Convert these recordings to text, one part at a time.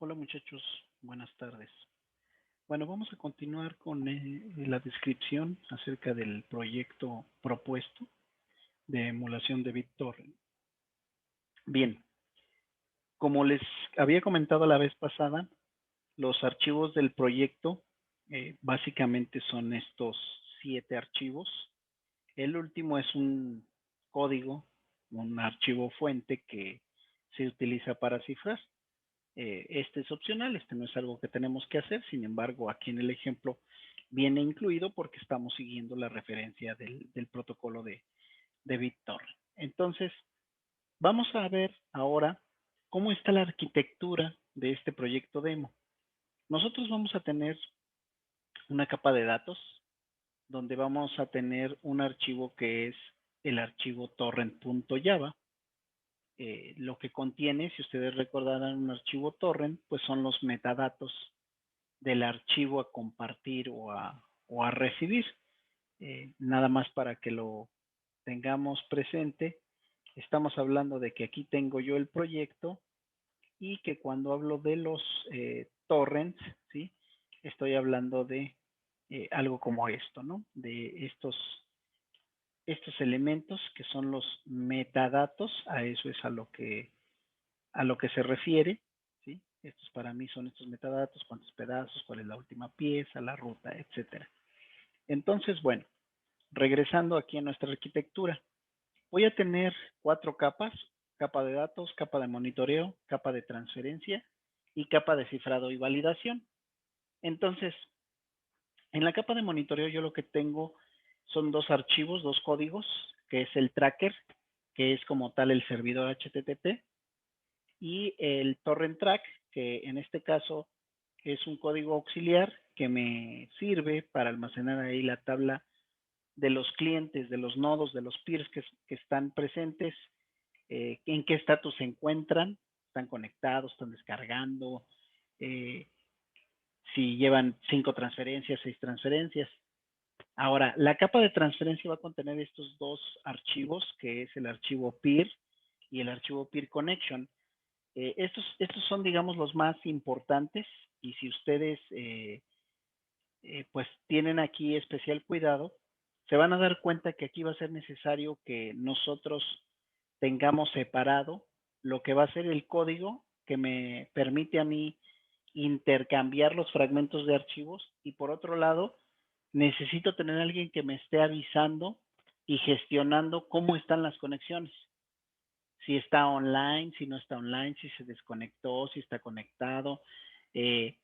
Hola muchachos, buenas tardes. Bueno, vamos a continuar con la descripción acerca del proyecto propuesto de emulación de BitTorrent. Bien, como les había comentado la vez pasada, los archivos del proyecto básicamente son estos 7 archivos. El último es un código, un archivo fuente que se utiliza para cifrar. Este es opcional, este no es algo que tenemos que hacer, sin embargo, aquí en el ejemplo viene incluido porque estamos siguiendo la referencia del protocolo de BitTorrent. Entonces, vamos a ver ahora cómo está la arquitectura de este proyecto demo. Nosotros vamos a tener una capa de datos donde vamos a tener un archivo que es el archivo torrent.java. Lo que contiene, si ustedes recordarán un archivo torrent, pues son los metadatos del archivo a compartir o a recibir. Nada más para que lo tengamos presente, estamos hablando de que aquí tengo yo el proyecto y que cuando hablo de los torrents, ¿sí? Estoy hablando de algo como esto, ¿no? De estos elementos que son los metadatos, a eso es a lo que se refiere, ¿sí? Estos para mí son estos metadatos, cuántos pedazos, cuál es la última pieza, la ruta, etcétera. Entonces, bueno, regresando aquí a nuestra arquitectura, voy a tener 4 capas: capa de datos, capa de monitoreo, capa de transferencia y capa de cifrado y validación. Entonces, en la capa de monitoreo yo lo que tengo son 2 archivos, 2 códigos, que es el tracker, que es como tal el servidor HTTP, y el torrent track, que en este caso es un código auxiliar que me sirve para almacenar ahí la tabla de los clientes, de los nodos, de los peers que están presentes, en qué estatus se encuentran, están conectados, están descargando, eh, si llevan 5 transferencias, 6 transferencias. Ahora, la capa de transferencia va a contener estos 2 archivos, que es el archivo peer y el archivo peer connection. Estos son, digamos, los más importantes, y si ustedes pues tienen aquí especial cuidado, se van a dar cuenta que aquí va a ser necesario que nosotros tengamos separado lo que va a ser el código que me permite a mí intercambiar los fragmentos de archivos, y por otro lado necesito tener a alguien que me esté avisando y gestionando cómo están las conexiones, si está online, si no está online, si se desconectó, si está conectado, eh,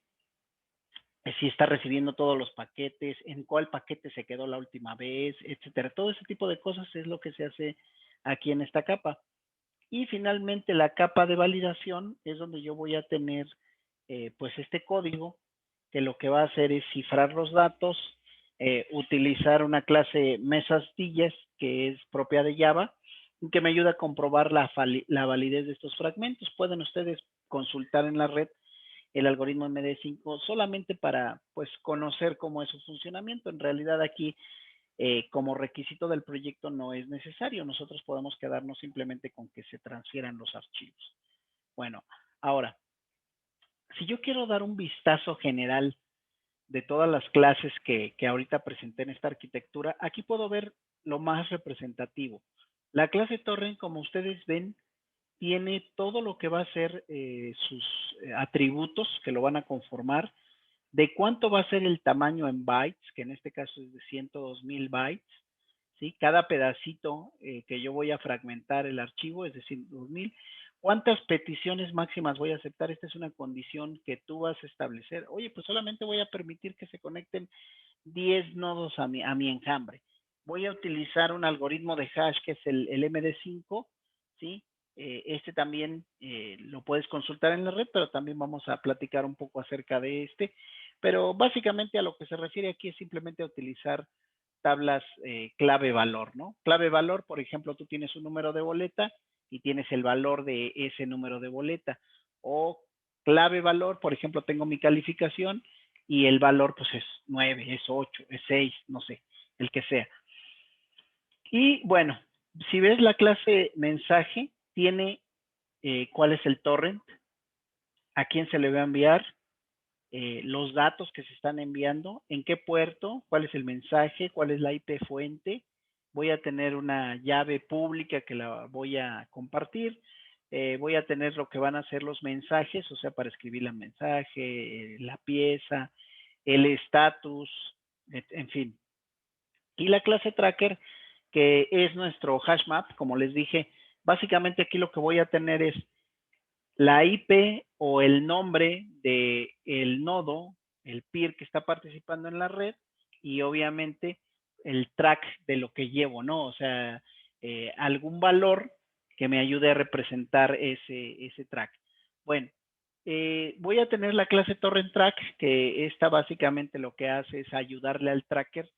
si está recibiendo todos los paquetes, en cuál paquete se quedó la última vez, etcétera. Todo ese tipo de cosas es lo que se hace aquí en esta capa. Y finalmente la capa de validación es donde yo voy a tener pues este código que lo que va a hacer es cifrar los datos, utilizar una clase mesastillas que es propia de Java y que me ayuda a comprobar la validez de estos fragmentos. Pueden ustedes consultar en la red el algoritmo MD5 solamente para pues conocer cómo es su funcionamiento. En realidad aquí como requisito del proyecto no es necesario. Nosotros podemos quedarnos simplemente con que se transfieran los archivos. Bueno, ahora, si yo quiero dar un vistazo general de todas las clases que ahorita presenté en esta arquitectura, aquí puedo ver lo más representativo. La clase Torrent, como ustedes ven, tiene todo lo que va a ser sus atributos que lo van a conformar, de cuánto va a ser el tamaño en bytes, que en este caso es de 102,000 bytes, ¿sí? Cada pedacito que yo voy a fragmentar el archivo es de 102,000. ¿Cuántas peticiones máximas voy a aceptar? Esta es una condición que tú vas a establecer. Oye, pues solamente voy a permitir que se conecten 10 nodos a mi enjambre. Voy a utilizar un algoritmo de hash que es el MD5, ¿sí? Este también lo puedes consultar en la red, pero también vamos a platicar un poco acerca de este. Pero básicamente a lo que se refiere aquí es simplemente a utilizar tablas clave-valor, ¿no? Clave-valor, por ejemplo, tú tienes un número de boleta y tienes el valor de ese número de boleta. O clave-valor, por ejemplo, tengo mi calificación y el valor pues es 9, es 8, es 6, no sé, el que sea. Y bueno, si ves la clase mensaje, tiene cuál es el torrent. a quién se le va a enviar, los datos que se están enviando, en qué puerto, cuál es el mensaje, cuál es la IP fuente. Voy a tener una llave pública que la voy a compartir. Voy a tener lo que van a ser los mensajes, o sea, para escribir el mensaje, la pieza, el estatus, en fin. Y la clase tracker, que es nuestro hash map, como les dije, básicamente aquí lo que voy a tener es la IP o el nombre de el nodo, el peer que está participando en la red y obviamente el track de lo que llevo, ¿no? O sea, algún valor que me ayude a representar ese track. Bueno, voy a tener la clase torrent track, que esta básicamente lo que hace es ayudarle al tracker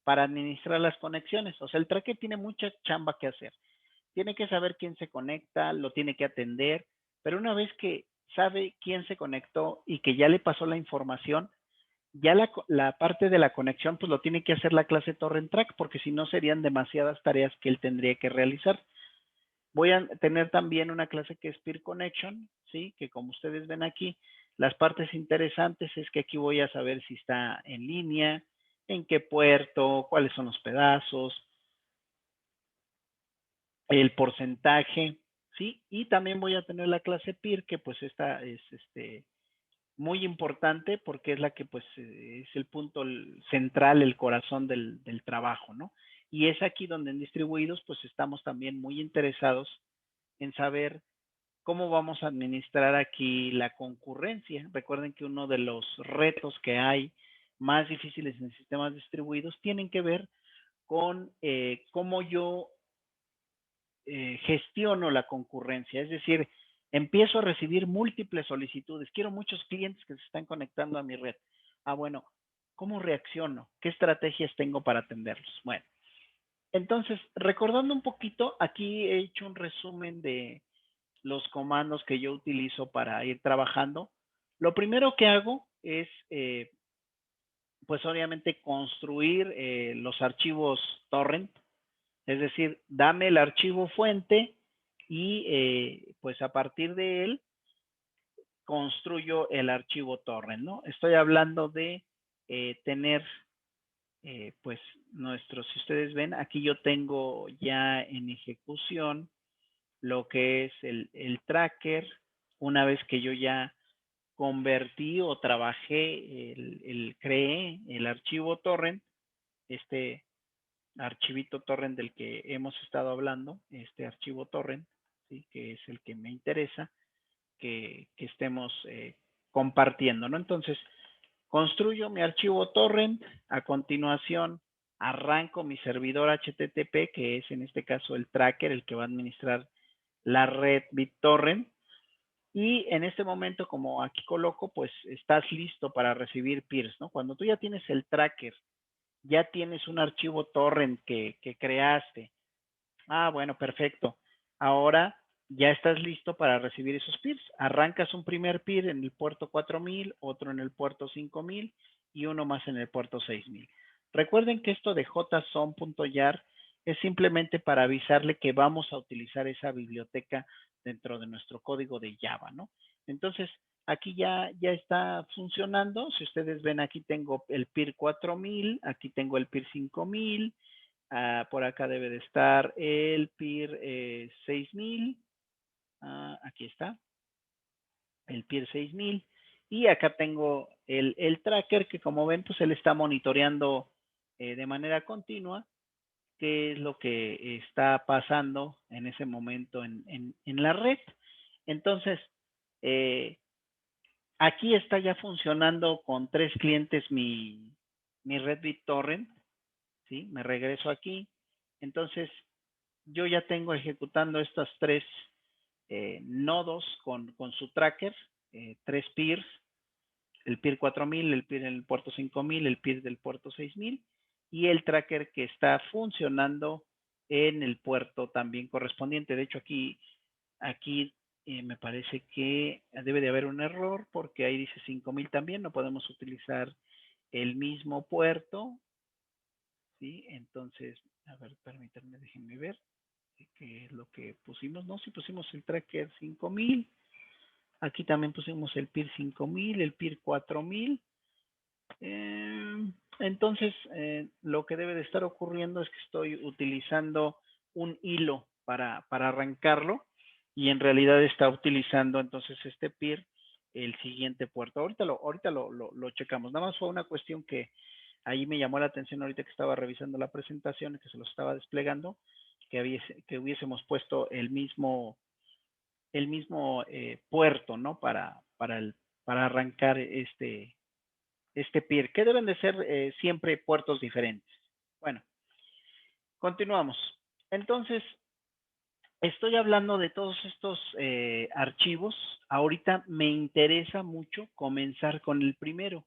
para administrar las conexiones. O sea, el tracker tiene mucha chamba que hacer. Tiene que saber quién se conecta, lo tiene que atender, pero una vez que sabe quién se conectó y que ya le pasó la información, ya la parte de la conexión pues lo tiene que hacer la clase torrent track, porque si no serían demasiadas tareas que él tendría que realizar. Voy a tener también una clase que es peer connection, ¿sí? Que como ustedes ven aquí, las partes interesantes es que aquí voy a saber si está en línea, en qué puerto, cuáles son los pedazos, el porcentaje, ¿sí? Y también voy a tener la clase peer, que pues esta es muy importante porque es la que pues es el punto central, el corazón del trabajo, ¿no? Y es aquí donde en distribuidos pues estamos también muy interesados en saber cómo vamos a administrar aquí la concurrencia. Recuerden que uno de los retos que hay más difíciles en sistemas distribuidos tienen que ver con cómo yo gestiono la concurrencia, es decir, empiezo a recibir múltiples solicitudes, quiero muchos clientes que se están conectando a mi red. Bueno, ¿cómo reacciono? ¿Qué estrategias tengo para atenderlos? Bueno, entonces, recordando un poquito, aquí he hecho un resumen de los comandos que yo utilizo para ir trabajando. Lo primero que hago es, pues obviamente, construir los archivos torrent. Es decir, dame el archivo fuente y pues a partir de él construyo el archivo torrent, ¿no? Estoy hablando de tener pues si ustedes ven, aquí yo tengo ya en ejecución lo que es el tracker. Una vez que yo ya convertí o trabajé, creé el archivo torrent, este archivito torrent del que hemos estado hablando, este archivo torrent, ¿sí? Que es el que me interesa que estemos compartiendo, ¿no? Entonces, construyo mi archivo torrent, a continuación arranco mi servidor HTTP, que es en este caso el tracker, el que va a administrar la red BitTorrent, y en este momento, como aquí coloco, pues estás listo para recibir peers, ¿no? Cuando tú ya tienes el tracker, ya tienes un archivo torrent que creaste. Bueno, perfecto. Ahora ya estás listo para recibir esos peers. Arrancas un primer peer en el puerto 4000, otro en el puerto 5000 y uno más en el puerto 6000. Recuerden que esto de json.yar es simplemente para avisarle que vamos a utilizar esa biblioteca dentro de nuestro código de Java, ¿no? Entonces, aquí ya está funcionando. Si ustedes ven, aquí tengo el peer 4000, aquí tengo el peer 5000, por acá debe de estar el PIR 6000. Aquí está, el PIR 6000. Y acá tengo el tracker que, como ven, pues él está monitoreando de manera continua qué es lo que está pasando en ese momento en la red. Entonces, aquí está ya funcionando con 3 clientes mi red BitTorrent, ¿sí? Me regreso aquí. Entonces, yo ya tengo ejecutando estos 3 nodos con su tracker, 3 peers, el peer 4000, el peer en el puerto 5000, el peer del puerto 6000 y el tracker que está funcionando en el puerto también correspondiente. De hecho, aquí me parece que debe de haber un error porque ahí dice 5000 también, no podemos utilizar el mismo puerto, ¿sí? Entonces, a ver, permítanme, déjenme ver qué es lo que pusimos. No, si pusimos el tracker 5000. Aquí también pusimos el PIR 5000, el PIR 4000. Entonces, lo que debe de estar ocurriendo es que estoy utilizando un hilo para arrancarlo y en realidad está utilizando entonces este PIR el siguiente puerto. Ahorita lo checamos. Nada más fue una cuestión que ahí me llamó la atención ahorita que estaba revisando la presentación y que se lo estaba desplegando, que hubiésemos puesto el mismo puerto, ¿no? Para arrancar este PIR, que deben de ser siempre puertos diferentes. Bueno, continuamos. Entonces, estoy hablando de todos estos archivos. Ahorita me interesa mucho comenzar con el primero.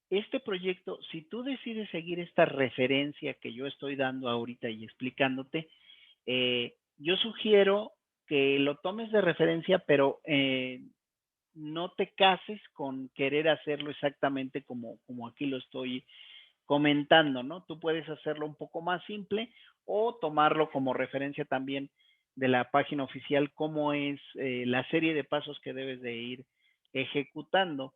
Este proyecto, si tú decides seguir esta referencia que yo estoy dando ahorita y explicándote, yo sugiero que lo tomes de referencia, pero no te cases con querer hacerlo exactamente como aquí lo estoy comentando, ¿no? Tú puedes hacerlo un poco más simple o tomarlo como referencia también de la página oficial, cómo es la serie de pasos que debes de ir ejecutando.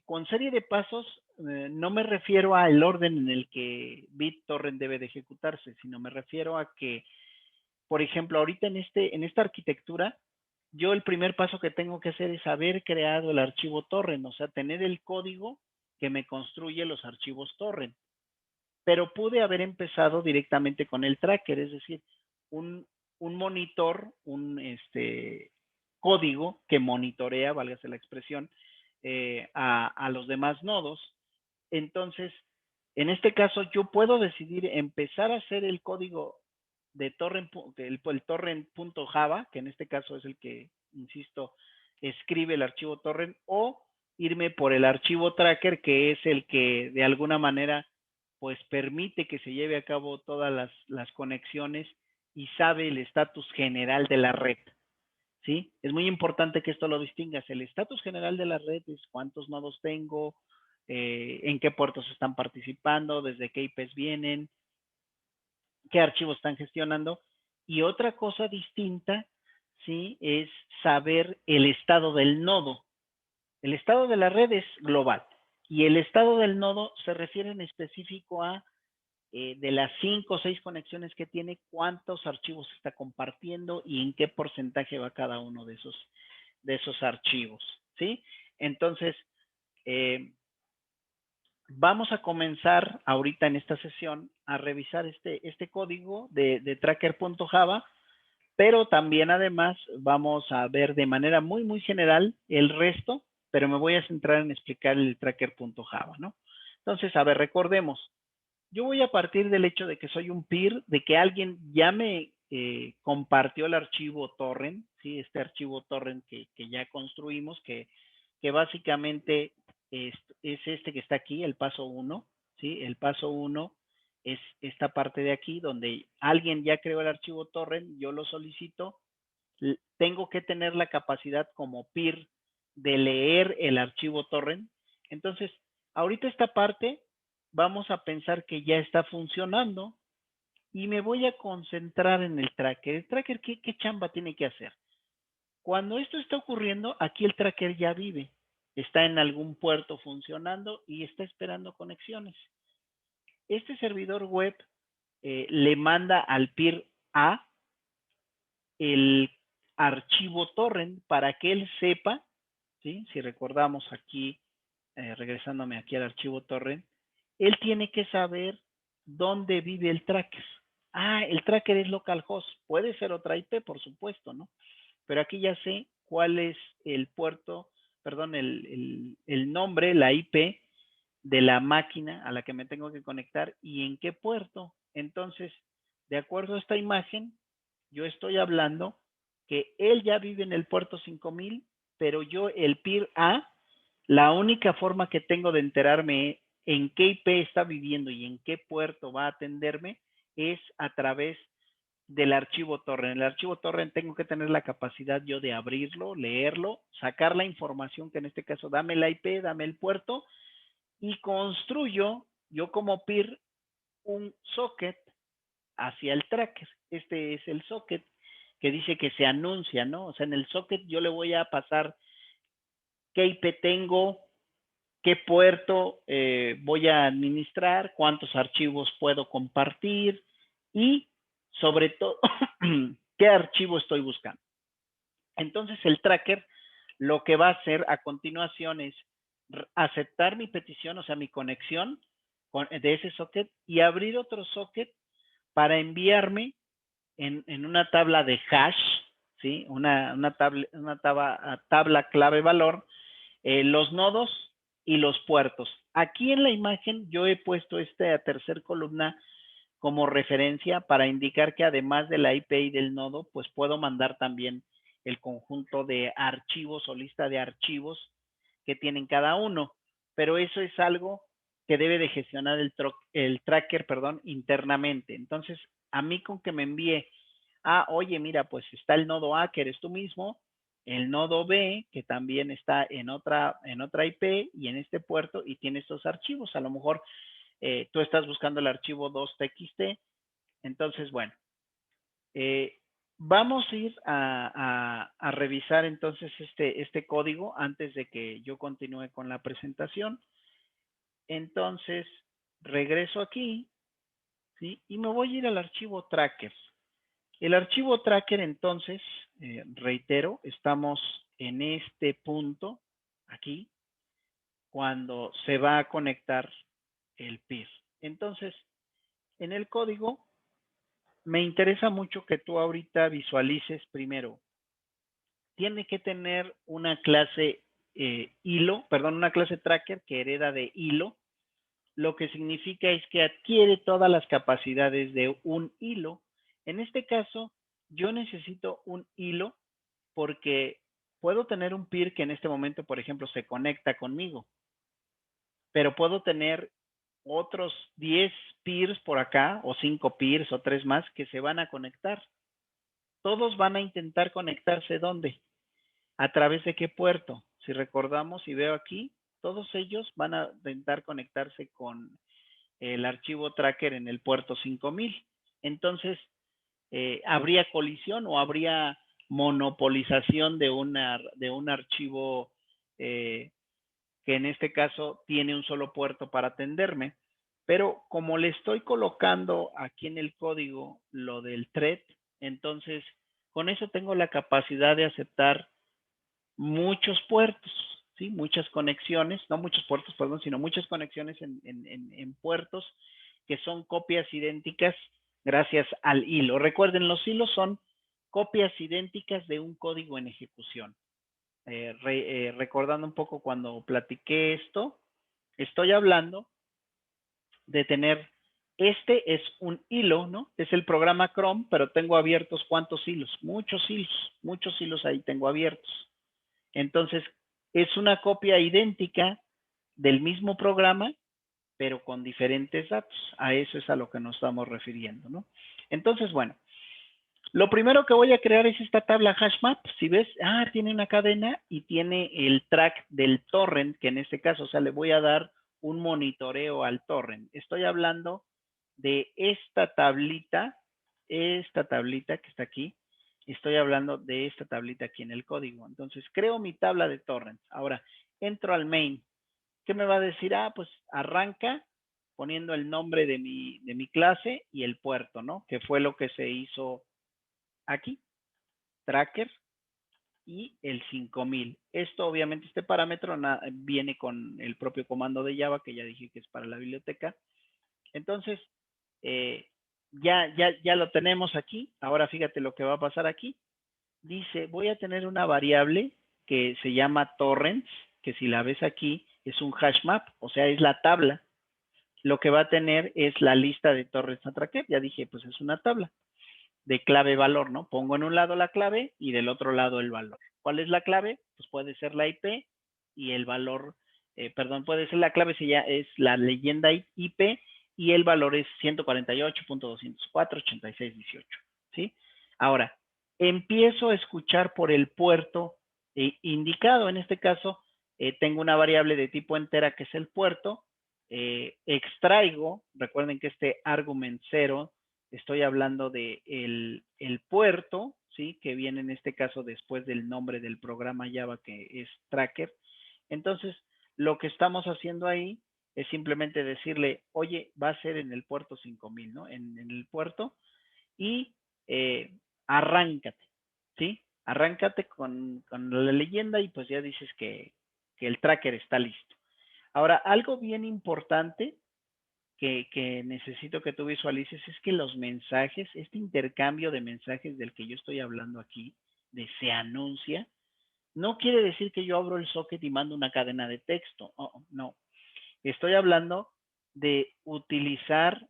Con serie de pasos no me refiero al orden en el que BitTorrent debe de ejecutarse, sino me refiero a que, por ejemplo, ahorita en esta arquitectura, yo el primer paso que tengo que hacer es haber creado el archivo torrent, o sea, tener el código que me construye los archivos torrent. Pero pude haber empezado directamente con el tracker, es decir, un, un monitor, un código que monitorea, válgase la expresión, a los demás nodos. Entonces, en este caso, yo puedo decidir empezar a hacer el código de torrent, el torrent.java, que en este caso es el que, insisto, escribe el archivo torrent, o irme por el archivo tracker, que es el que de alguna manera pues permite que se lleve a cabo todas las conexiones y sabe el estatus general de la red. ¿Sí? Es muy importante que esto lo distingas. El estatus general de la red es cuántos nodos tengo, en qué puertos están participando, desde qué IPs vienen, qué archivos están gestionando. Y otra cosa distinta, ¿sí? Es saber el estado del nodo. El estado de la red es global y el estado del nodo se refiere en específico a de las 5 o 6 conexiones que tiene, cuántos archivos está compartiendo y en qué porcentaje va cada uno de esos archivos, ¿sí? Entonces, eh, vamos a comenzar ahorita en esta sesión a revisar este código de tracker.java, pero también además vamos a ver de manera muy, muy general el resto, pero me voy a centrar en explicar el tracker.java, ¿no? Entonces, a ver, recordemos, yo voy a partir del hecho de que soy un peer, de que alguien ya me compartió el archivo torrent, ¿sí? Este archivo torrent que ya construimos, que básicamente es este que está aquí, el paso 1, ¿sí? El paso 1 es esta parte de aquí donde alguien ya creó el archivo torrent, yo lo solicito, tengo que tener la capacidad como peer de leer el archivo torrent. Entonces, ahorita esta parte vamos a pensar que ya está funcionando y me voy a concentrar en el tracker. ¿El tracker qué chamba tiene que hacer? Cuando esto está ocurriendo, aquí el tracker ya vive, está en algún puerto funcionando y está esperando conexiones. Este servidor web le manda al peer A el archivo torrent para que él sepa, ¿sí? Si recordamos aquí, regresándome aquí al archivo torrent, él tiene que saber dónde vive el tracker. Ah, el tracker es localhost, puede ser otra IP, por supuesto, ¿no? Pero aquí ya sé cuál es el puerto, perdón, el nombre, la IP de la máquina a la que me tengo que conectar y en qué puerto. Entonces, de acuerdo a esta imagen, yo estoy hablando que él ya vive en el puerto 5000, pero yo, el peer A, la única forma que tengo de enterarme en qué IP está viviendo y en qué puerto va a atenderme es a través del archivo torrent. El archivo torrent tengo que tener la capacidad yo de abrirlo, leerlo, sacar la información que en este caso dame la IP, dame el puerto y construyo yo como peer un socket hacia el tracker. Este es el socket que dice que se anuncia, ¿no? O sea, en el socket yo le voy a pasar qué IP tengo, qué puerto voy a administrar, cuántos archivos puedo compartir y sobre todo qué archivo estoy buscando. Entonces el tracker lo que va a hacer a continuación es aceptar mi petición, o sea, mi conexión de ese socket y abrir otro socket para enviarme en una tabla de hash, ¿sí? Una tabla clave valor, los nodos y los puertos. Aquí en la imagen yo he puesto esta tercera columna como referencia para indicar que además de la IP y del nodo, pues puedo mandar también el conjunto de archivos o lista de archivos que tienen cada uno. Pero eso es algo que debe de gestionar el tracker, perdón, internamente. Entonces, a mí con que me envíe, oye, mira, pues está el nodo A, que eres tú mismo, el nodo B, que también está en otra IP y en este puerto y tiene estos archivos. A lo mejor tú estás buscando el archivo 2txt. Entonces, bueno, vamos a ir a revisar entonces este código antes de que yo continúe con la presentación. Entonces, regreso aquí, ¿sí? Y me voy a ir al archivo tracker. El archivo tracker, entonces, reitero, estamos en este punto, aquí, cuando se va a conectar el PIR. Entonces, en el código, me interesa mucho que tú ahorita visualices primero. Tiene que tener una clase una clase tracker que hereda de hilo. Lo que significa es que adquiere todas las capacidades de un hilo. En este caso, yo necesito un hilo porque puedo tener un peer que en este momento, por ejemplo, se conecta conmigo, pero puedo tener otros 10 peers por acá, o 5 peers, o 3 más, que se van a conectar. Todos van a intentar conectarse, ¿dónde? ¿A través de qué puerto? Si recordamos y veo aquí, todos ellos van a intentar conectarse con el archivo tracker en el puerto 5000. Entonces, ¿habría colisión o habría monopolización de un archivo que en este caso tiene un solo puerto para atenderme? Pero como le estoy colocando aquí en el código lo del thread, entonces con eso tengo la capacidad de aceptar muchos puertos, ¿sí? Muchas conexiones, no muchos puertos, perdón, sino muchas conexiones en puertos que son copias idénticas gracias al hilo. Recuerden, los hilos son copias idénticas de un código en ejecución. Recordando un poco cuando platiqué esto, estoy hablando de tener, este es un hilo, ¿no? Es el programa Chrome, pero tengo abiertos ¿cuántos hilos? Muchos hilos ahí tengo abiertos. Entonces, es una copia idéntica del mismo programa, pero con diferentes datos. A eso es a lo que nos estamos refiriendo, ¿no? Entonces, bueno, lo primero que voy a crear es esta tabla hashmap. Si ves, tiene una cadena y tiene el track del torrent, que en este caso, o sea, le voy a dar un monitoreo al torrent. Estoy hablando de esta tablita que está aquí. Estoy hablando de esta tablita aquí en el código. Entonces, creo mi tabla de torrents. Ahora, entro al main. ¿Qué me va a decir? Pues arranca poniendo el nombre de mi clase y el puerto, ¿no? Que fue lo que se hizo aquí, tracker y el 5000. Esto obviamente, este parámetro viene con el propio comando de Java, que ya dije que es para la biblioteca. Entonces, ya lo tenemos aquí. Ahora fíjate lo que va a pasar aquí. Dice, voy a tener una variable que se llama torrents, que si la ves aquí es un hash map, o sea, es la tabla. Lo que va a tener es la lista de torrents a tracker. Ya dije, pues es una tabla de clave valor, ¿no? Pongo en un lado la clave y del otro lado el valor. ¿Cuál es la clave? Pues puede ser la IP y el valor, puede ser la clave, es la leyenda IP y el valor es 148.204.8618, ¿sí? Ahora, empiezo a escuchar por el puerto indicado. En este caso, tengo una variable de tipo entera que es el puerto. Extraigo, recuerden que este argument 0, estoy hablando de el puerto, ¿sí? Que viene en este caso después del nombre del programa Java que es tracker. Entonces, lo que estamos haciendo ahí es simplemente decirle, oye, va a ser en el puerto 5000, ¿no? En el puerto y arráncate, ¿sí? Arráncate con la leyenda y pues ya dices que el tracker está listo. Ahora, algo bien importante que necesito que tú visualices es que los mensajes, este intercambio de mensajes del que yo estoy hablando aquí, de se anuncia, no quiere decir que yo abro el socket y mando una cadena de texto. Oh, no. Estoy hablando de utilizar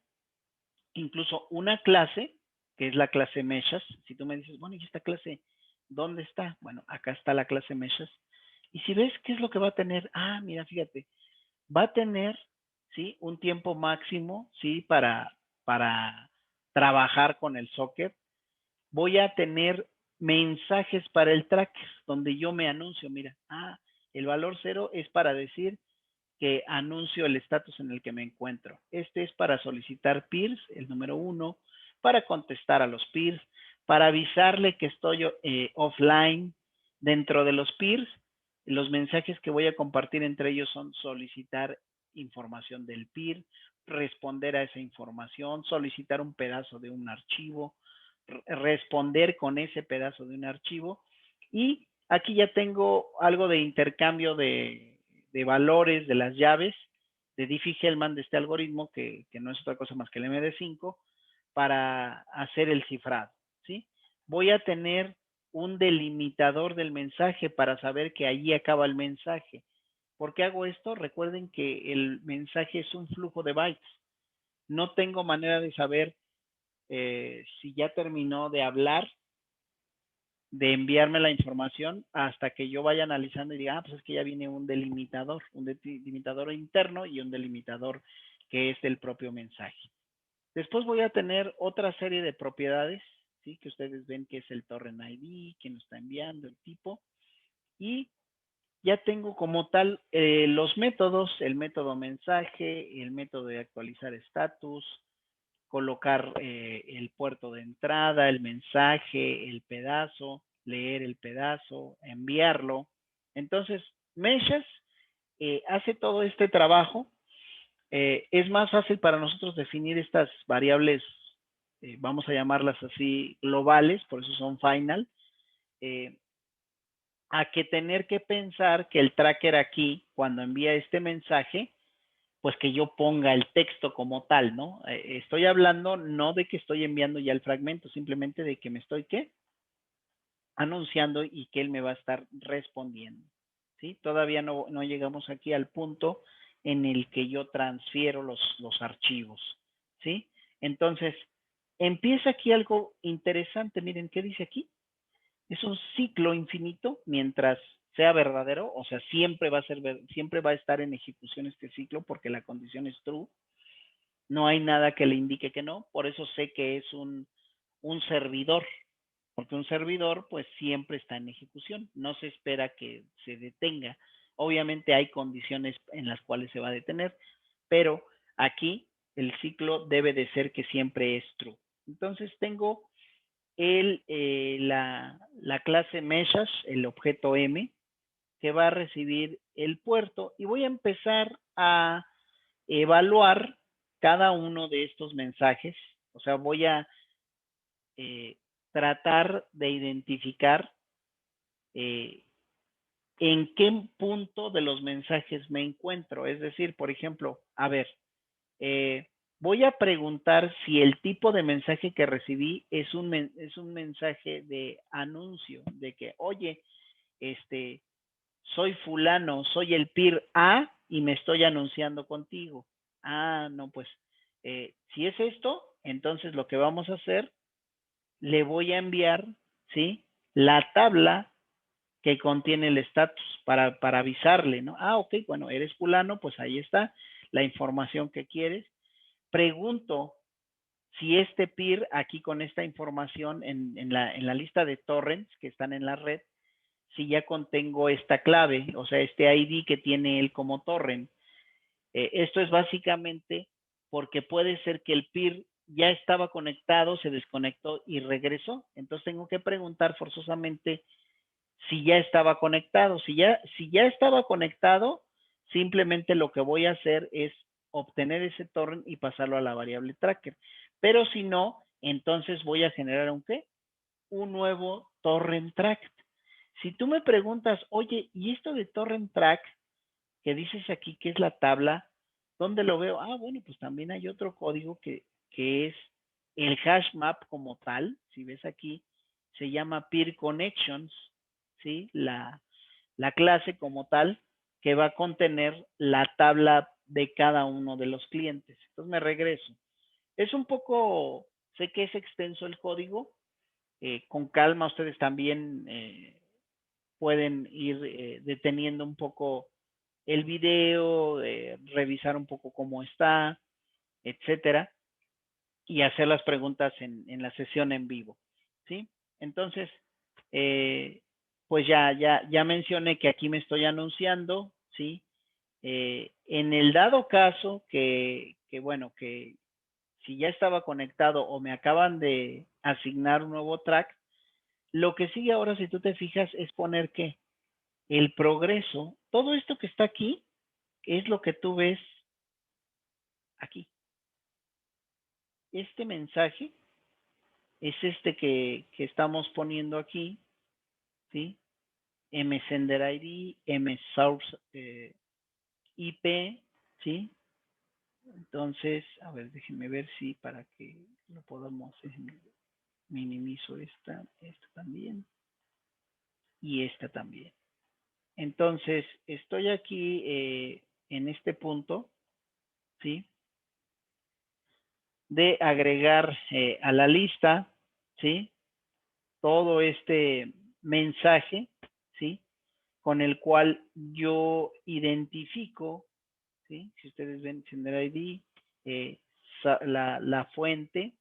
incluso una clase, que es la clase Meshas. Si tú me dices, bueno, ¿y esta clase dónde está? Bueno, acá está la clase Meshas. Y si ves qué es lo que va a tener, ah, mira, fíjate, va a tener, ¿sí? Un tiempo máximo, ¿sí? Para trabajar con el socket. Voy a tener mensajes para el tracker, donde yo me anuncio, mira, el valor 0 es para decir que anuncio el estatus en el que me encuentro. Este es para solicitar peers, el número 1, para contestar a los peers, para avisarle que estoy offline dentro de los peers. Los mensajes que voy a compartir entre ellos son solicitar información del peer, responder a esa información, solicitar un pedazo de un archivo, responder con ese pedazo de un archivo. Y aquí ya tengo algo de intercambio de valores de las llaves de Diffie-Hellman de este algoritmo, que no es otra cosa más que el MD5, para hacer el cifrado, ¿sí? Voy a tener un delimitador del mensaje para saber que allí acaba el mensaje. ¿Por qué hago esto? Recuerden que el mensaje es un flujo de bytes. No tengo manera de saber si ya terminó de hablar, de enviarme la información hasta que yo vaya analizando y diga, pues es que ya viene un delimitador interno y un delimitador que es del propio mensaje. Después voy a tener otra serie de propiedades, ¿sí? Que ustedes ven que es el torrent ID, quién lo está enviando, el tipo, y ya tengo como tal los métodos, el método mensaje, el método de actualizar estatus, colocar el puerto de entrada, el mensaje, el pedazo, leer el pedazo, enviarlo. Entonces, Meshas hace todo este trabajo. Es más fácil para nosotros definir estas variables, vamos a llamarlas así, globales, por eso son final, a que tener que pensar que el tracker aquí, cuando envía este mensaje, pues que yo ponga el texto como tal, ¿no? Estoy hablando no de que estoy enviando ya el fragmento, simplemente de que me estoy, ¿qué? Anunciando y que él me va a estar respondiendo, ¿sí? Todavía no llegamos aquí al punto en el que yo transfiero los archivos, ¿sí? Entonces, empieza aquí algo interesante, miren, ¿qué dice aquí? Es un ciclo infinito mientras sea verdadero, o sea, siempre va a estar en ejecución este ciclo porque la condición es true. No hay nada que le indique que no, por eso sé que es un servidor, porque un servidor pues siempre está en ejecución, no se espera que se detenga. Obviamente hay condiciones en las cuales se va a detener, pero aquí el ciclo debe de ser que siempre es true. Entonces tengo la clase Meshas, el objeto M, que va a recibir el puerto y voy a empezar a evaluar cada uno de estos mensajes. O sea, voy a tratar de identificar eh, en qué punto de los mensajes me encuentro. Es decir, por ejemplo, a ver, voy a preguntar si el tipo de mensaje que recibí es un mensaje de anuncio, de que, oye, soy fulano, soy el peer A y me estoy anunciando contigo. Ah, no, pues, si es esto, entonces lo que vamos a hacer, le voy a enviar, ¿sí? La tabla que contiene el estatus para avisarle, ¿no? Ah, ok, bueno, eres fulano, pues ahí está la información que quieres. Pregunto si este peer aquí con esta información en la lista de torrents que están en la red, si ya contengo esta clave, o sea, este ID que tiene él como torrent. Esto es básicamente porque puede ser que el peer ya estaba conectado, se desconectó y regresó. Entonces tengo que preguntar forzosamente si ya estaba conectado. Si ya estaba conectado, simplemente lo que voy a hacer es obtener ese torrent y pasarlo a la variable tracker. Pero si no, entonces voy a generar un ¿qué? Un nuevo torrent track. Si tú me preguntas, oye, ¿y esto de torrent track que dices aquí que es la tabla? ¿Dónde lo veo? Ah, bueno, pues también hay otro código que es el hash map como tal. Si ves aquí, se llama peer connections, ¿sí? La clase como tal que va a contener la tabla de cada uno de los clientes. Entonces me regreso. Es un poco, sé que es extenso el código, con calma ustedes también pueden ir deteniendo un poco el video, revisar un poco cómo está, etcétera, y hacer las preguntas en la sesión en vivo, ¿sí? Entonces, eh, pues ya mencioné que aquí me estoy anunciando, ¿sí? En el dado caso bueno, que si ya estaba conectado o me acaban de asignar un nuevo track, lo que sigue ahora, si tú te fijas, es poner que el progreso, todo esto que está aquí, es lo que tú ves aquí. Este mensaje es este que estamos poniendo aquí, ¿sí? mSender ID, mSource IP, ¿sí? Entonces, a ver, déjenme ver si para que lo podamos, minimizo esta también y esta también. Entonces, estoy aquí en este punto, ¿sí? De agregar a la lista, ¿sí? Todo este mensaje, ¿sí? Con el cual yo identifico, ¿sí? Si ustedes ven Sender ID, la fuente,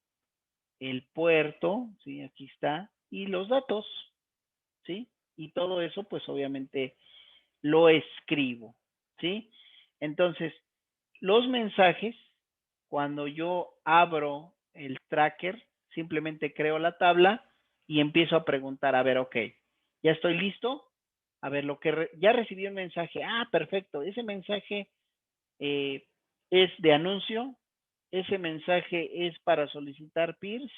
el puerto, ¿sí? Aquí está, y los datos, ¿sí? Y todo eso, pues obviamente lo escribo, ¿sí? Entonces, los mensajes, cuando yo abro el tracker, simplemente creo la tabla y empiezo a preguntar, a ver, ok, ya estoy listo. A ver, ya recibí un mensaje. Ah, perfecto. Ese mensaje eh, es de anuncio. Ese mensaje es para solicitar peers,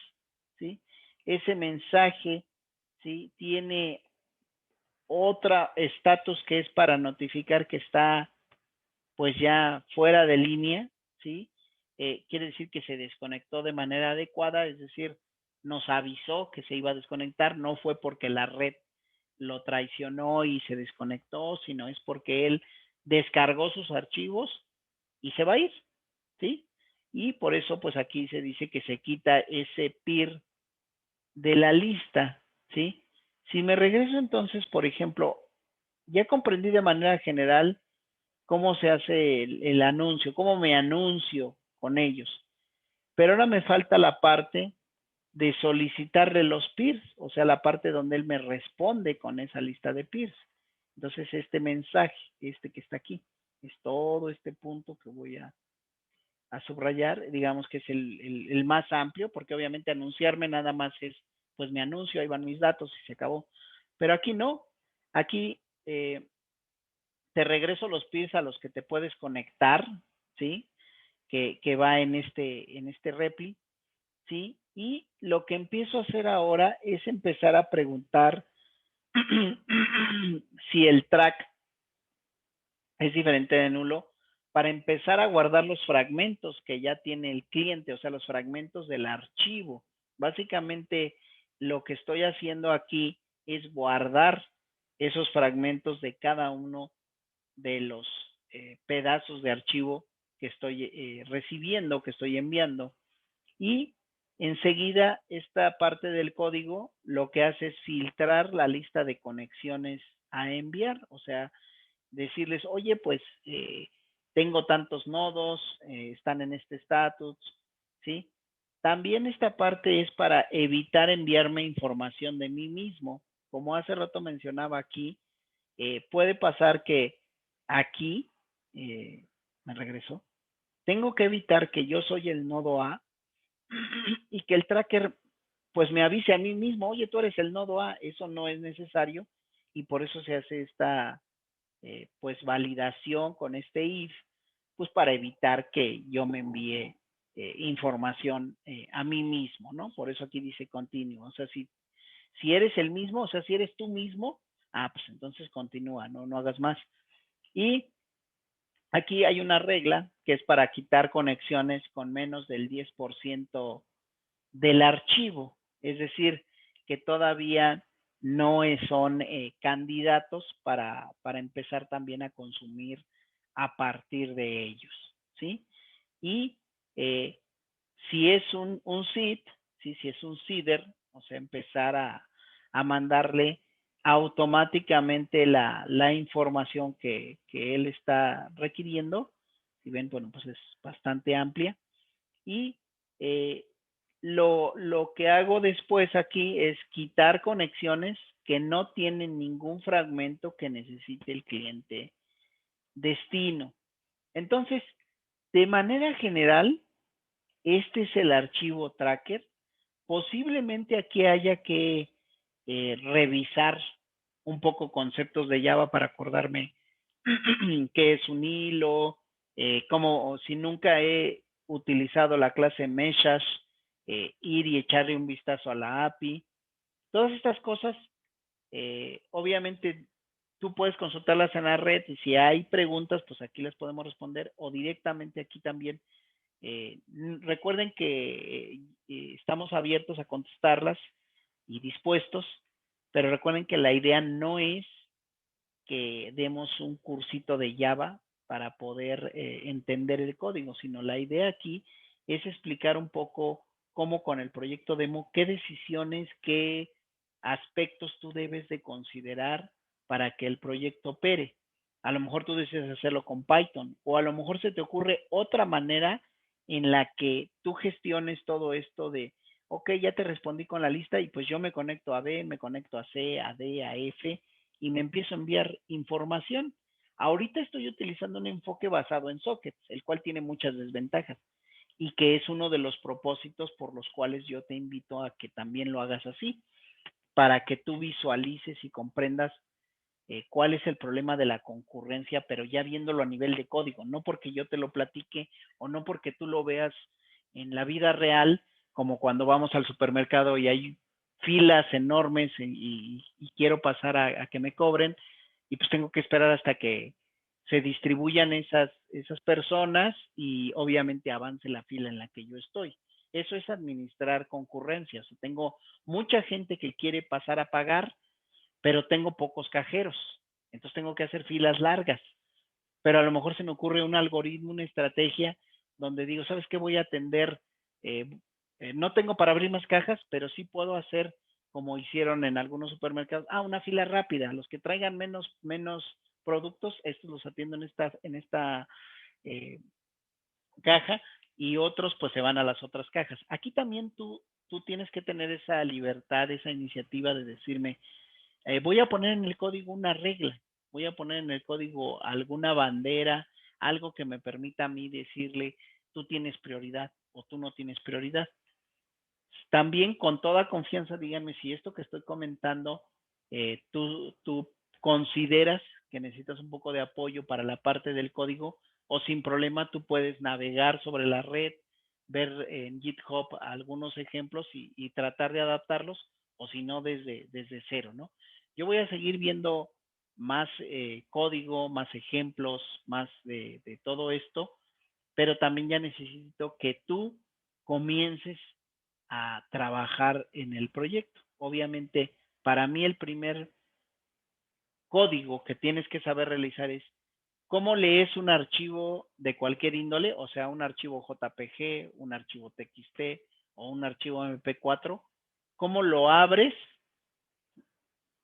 ¿sí? Ese mensaje, ¿sí? Tiene otra estatus que es para notificar que está pues ya fuera de línea, ¿sí? Quiere decir que se desconectó de manera adecuada, es decir, nos avisó que se iba a desconectar, no fue porque la red lo traicionó y se desconectó, sino es porque él descargó sus archivos y se va a ir, ¿sí? Y por eso, pues aquí se dice que se quita ese peer de la lista, ¿sí? Si me regreso entonces, por ejemplo, ya comprendí de manera general cómo se hace el anuncio, cómo me anuncio con ellos. Pero ahora me falta la parte de solicitarle los peers, o sea, la parte donde él me responde con esa lista de peers. Entonces, este mensaje, este que está aquí, es todo este punto que voy a subrayar, digamos que es el más amplio, porque obviamente anunciarme nada más es, pues me anuncio, ahí van mis datos y se acabó. Pero aquí no, aquí te regreso los peers a los que te puedes conectar, ¿sí? Que va en este repli, ¿sí? Y lo que empiezo a hacer ahora es empezar a preguntar si el track es diferente de nulo para empezar a guardar los fragmentos que ya tiene el cliente, o sea, los fragmentos del archivo. Básicamente, lo que estoy haciendo aquí es guardar esos fragmentos de cada uno de los pedazos de archivo que estoy recibiendo, que estoy enviando. Y enseguida esta parte del código lo que hace es filtrar la lista de conexiones a enviar, o sea, decirles, oye, pues tengo tantos nodos, están en este estatus, ¿sí? También esta parte es para evitar enviarme información de mí mismo. Como hace rato mencionaba aquí, puede pasar que aquí, me regreso, tengo que evitar que yo soy el nodo A y que el tracker pues me avise a mí mismo, oye, tú eres el nodo A, eso no es necesario y por eso se hace esta pues validación con este if, pues para evitar que yo me envíe información a mí mismo, ¿no? Por eso aquí dice continuo, o sea, si eres el mismo, o sea, si eres tú mismo, pues entonces continúa, no hagas más. Y aquí hay una regla que es para quitar conexiones con menos del 10% del archivo, es decir, que todavía no son candidatos para empezar también a consumir a partir de ellos, ¿sí? Y si es un seed, ¿sí? Si es un seeder, o sea, empezar a mandarle automáticamente la información que él está requiriendo. Si ven, bueno, pues es bastante amplia. Y eh, lo que hago después aquí es quitar conexiones que no tienen ningún fragmento que necesite el cliente destino. Entonces, de manera general, este es el archivo tracker. Posiblemente aquí haya que revisar un poco conceptos de Java para acordarme qué es un hilo, como si nunca he utilizado la clase Meshash, ir y echarle un vistazo a la API. Todas estas cosas, obviamente, tú puedes consultarlas en la red y si hay preguntas, pues aquí les podemos responder o directamente aquí también. Recuerden que estamos abiertos a contestarlas y dispuestos, pero recuerden que la idea no es que demos un cursito de Java para poder entender el código, sino la idea aquí es explicar un poco cómo con el proyecto demo, qué decisiones, qué aspectos tú debes de considerar para que el proyecto opere. A lo mejor tú decides hacerlo con Python o a lo mejor se te ocurre otra manera en la que tú gestiones todo esto de, ok, ya te respondí con la lista y pues yo me conecto a B, me conecto a C, a D, a F y me empiezo a enviar información. Ahorita estoy utilizando un enfoque basado en sockets, el cual tiene muchas desventajas y que es uno de los propósitos por los cuales yo te invito a que también lo hagas así, para que tú visualices y comprendas cuál es el problema de la concurrencia, pero ya viéndolo a nivel de código, no porque yo te lo platique o no porque tú lo veas en la vida real, como cuando vamos al supermercado y hay filas enormes y quiero pasar a que me cobren y pues tengo que esperar hasta que se distribuyan esas personas y obviamente avance la fila en la que yo estoy. Eso es administrar concurrencias. Tengo mucha gente que quiere pasar a pagar, pero tengo pocos cajeros, entonces tengo que hacer filas largas, pero a lo mejor se me ocurre un algoritmo, una estrategia donde digo, ¿sabes qué? Voy a atender, eh, no tengo para abrir más cajas, pero sí puedo hacer como hicieron en algunos supermercados, una fila rápida, los que traigan menos productos, estos los atiendo en esta eh, caja y otros pues se van a las otras cajas. Aquí también tú tienes que tener esa libertad, esa iniciativa de decirme, voy a poner en el código una regla, voy a poner en el código alguna bandera, algo que me permita a mí decirle, tú tienes prioridad o tú no tienes prioridad. También con toda confianza, díganme si esto que estoy comentando, tú consideras que necesitas un poco de apoyo para la parte del código o sin problema tú puedes navegar sobre la red, ver en GitHub algunos ejemplos y tratar de adaptarlos o si no desde cero, ¿no? Yo voy a seguir viendo más código, más ejemplos, más de todo esto, pero también ya necesito que tú comiences a trabajar en el proyecto. Obviamente, para mí el primer código que tienes que saber realizar es cómo lees un archivo de cualquier índole, o sea, un archivo JPG, un archivo TXT o un archivo MP4, cómo lo abres,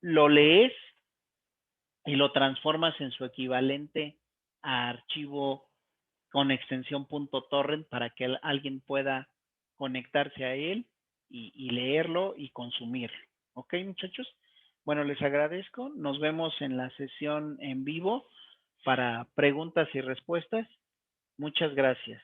lo lees y lo transformas en su equivalente a archivo con extensión .torrent para que alguien pueda conectarse a él y leerlo y consumirlo. ¿Ok, muchachos? Bueno, les agradezco. Nos vemos en la sesión en vivo para preguntas y respuestas. Muchas gracias.